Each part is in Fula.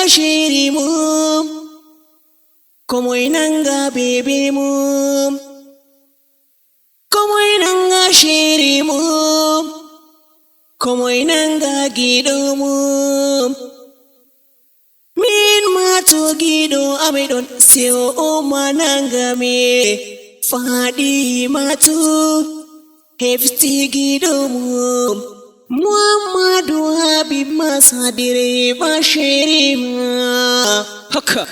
shiri mum, como inanga baby mum, como inanga shiri mum, como inanga gido mum. Min mato gido amedon seo o mananga me fadi matu hefti gido mum. Muhammadu Habib Masadire Bashirima Haka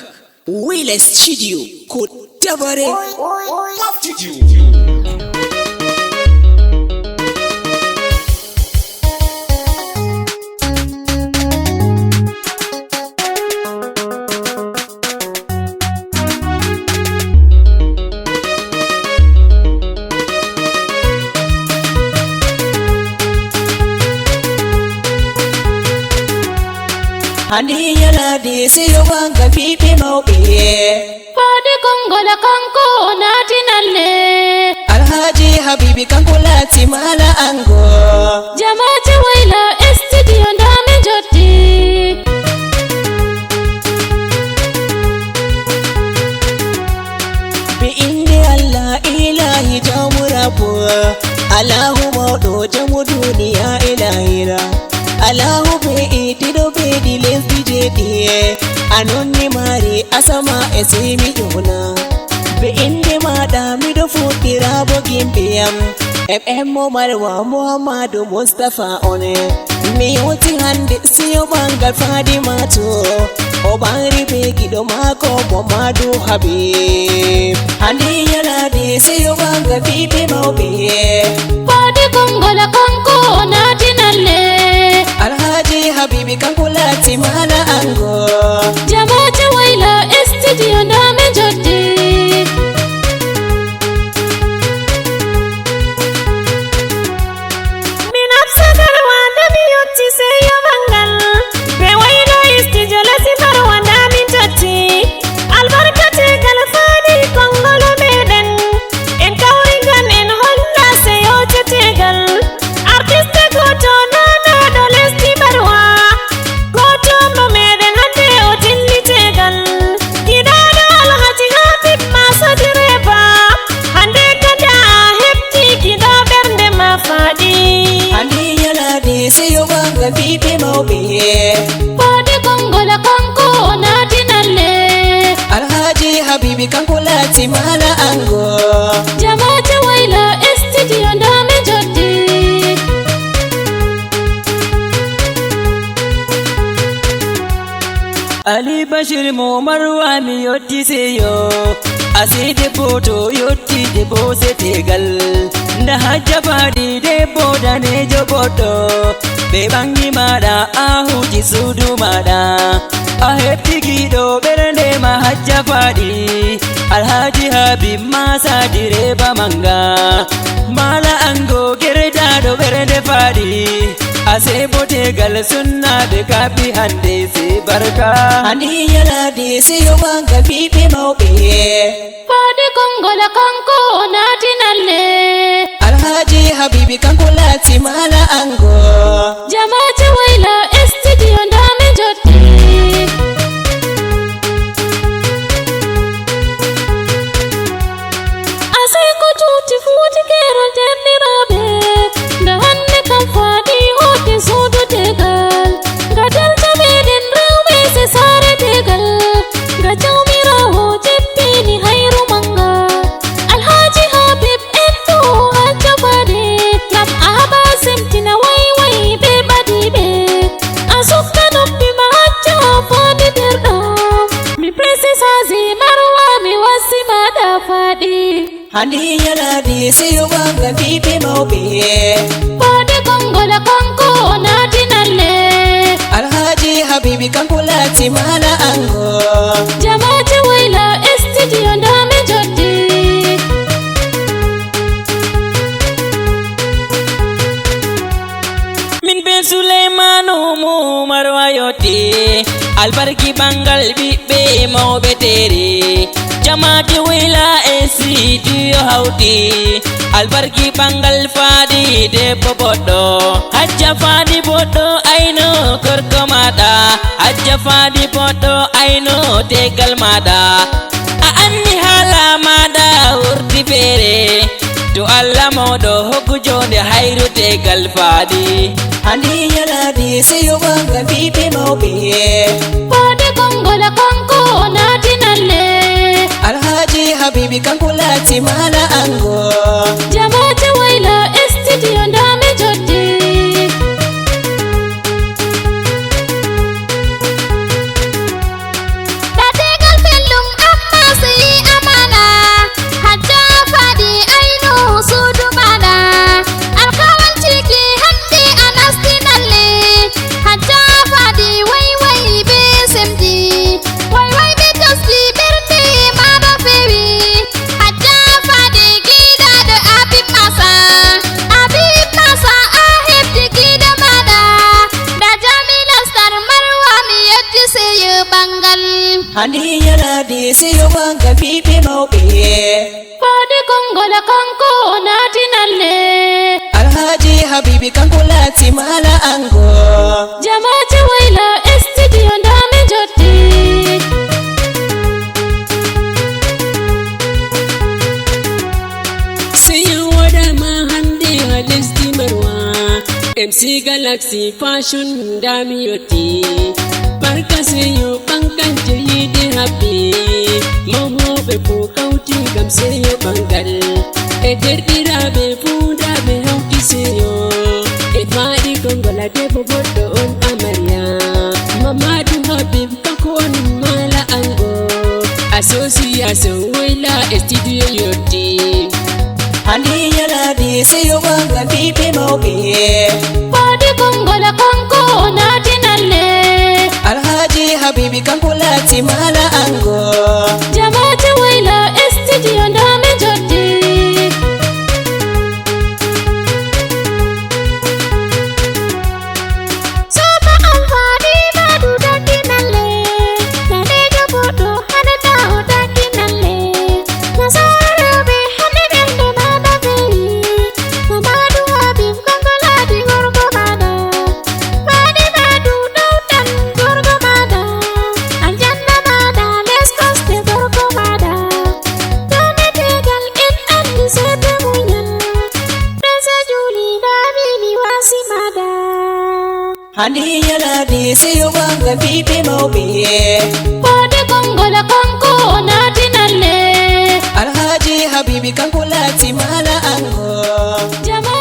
Wila Studio Kotabare Studio. Handi yala de siyo wanga pipi maupe Fadi kongola kanko nati nalle Alhaji Habibi kankulati mala ango Jamati waila studio ndame joti Bi indi Allah ilahi jamurabu Allahu maudo jamu duniya ilahira Allahu be itido be di lesbi jediye Anonni mari asama esimi yona Be indi mada mido futira bogimbiyam FM Marwa Muhammadu Mustafa one Mi yoti hande siyo bangal fadi mato Obangri be gido mako Muhammadu Habib Handi yala de siyo bangal pipi maubiye Fadi kongola kanko nati nalle Alhaji Habibi kankulati mala ango Jamati waila studio ndame joti Minapsa darwanda miyoti seyo bangal Be waila studio lasi darwanda mintoti Albarkate galfani kongolo meden En kawigan en honda seyo tetegal Artiste goto nana dolesti barwa Goto mo meden hande o tilli tegal Gidado alhaji Habib Masadireba Hande kada hepti gido bernde mafadi Handi yala de siyo bangal pipi maubiye Fadi kongola kanko nati nalle Alhaji Habibi kankulati mala ango Jamati waila studio ndame joti Ali Bashir mo marwa mi yotti seyo aside poto yotti de bose tegal nda hajja fadi de boda ne joboto be bangi mada ahuji sudu mada a hefti gido berende ma hajja fadi Alhaji Habib Masadire Bamanga mala ango gerda do berende fadi ase botegal sunna be kapi hande se barka Handi yala de siyo bangal pipi maubiye Fadi kongola kanko nati nalle Alhaji Habibi kankulati mala ango Jamati waila studio ndame joti Asai ko tuti futi kerol ternirabe Da hanne kam fadi hote sudu tegal Gadal jameden raume se sare tegal Gajawmira ho jeppini hayru manga Alhaji Habib etto hajja fadi Gam ahaba semtina way be badibe Asukka noppi ma hajja fadi derdam Mi princess hazi marwa mi wasi mada fadi Handi yala de siyo bangal pipi maubiye Fadi kongola kanko nati nalle Alhaji Habibi kankulati mala ango Jamati waila studio ndame joti min be Suleimanu mo marwa yotti albarki bangal bibbe mawbe tere jamaati wila e studio hawti albarki bangal fadi debbo boddo hajja fadi boddo ayno korko mada hajja fadi boddo tegal mada a anni hala mada wurti fere to Allah moɗo hokku jonde hayru tegal faadi Handi yalade seyo banga bibe mauɓe Fadi kongola kanko nati nalle Alhaji Habibi kanko lati mala ango Jama'ati waila studio ndame joddi Dategal fellum amma sai amana Hajja fadi aino sudu mana Alkawal ciki hande anasti nalle Hajja fadi wai be semdi Wai be tasli berde mama fewi Hajja fadi gida da abin masa ahibdi gida mana Da Jamila star marwa mi yaddi sai bangal Handi yalade seyo banga bibe mauɓe Fadi kongola kanko nati nalle Alhaji Habibi kanko lati mala ango Jama'ati waila studio ndame joddi Sayan wada ma hande halisti marwa MC Galaxy Fashion dami yoti Barka sayo bankan jiridi happy Momo be fu kauti gam sayo bangal E derdira be funda be hauti sayo E fadi kongola debo bodo on amarya Mamadu Habib kakon mala ango Association wila studio yoti Handi yalade seyo banga bibe mauɓe Fadi kongola kanko nati nalle Alhaji Habibi kanko lati mala ango Jama'ati waila studio ndame joddi Soba alfadi madu daki nalle Nane jabodo hana taho daki nalle Nasarobe hane dende mama feri Mamadu Habib kongoladi gorgo mada Fadi madu dautan gorgo mada Aljanna mada les koste gorgo mada Dame tegal in andi sebe munyal Reza juli damini wasi mada Handi yalade seyo banga bibe mauɓe Fadi kongola kanko nati nalle Alhaji Habibi kanko lati mala ango Jama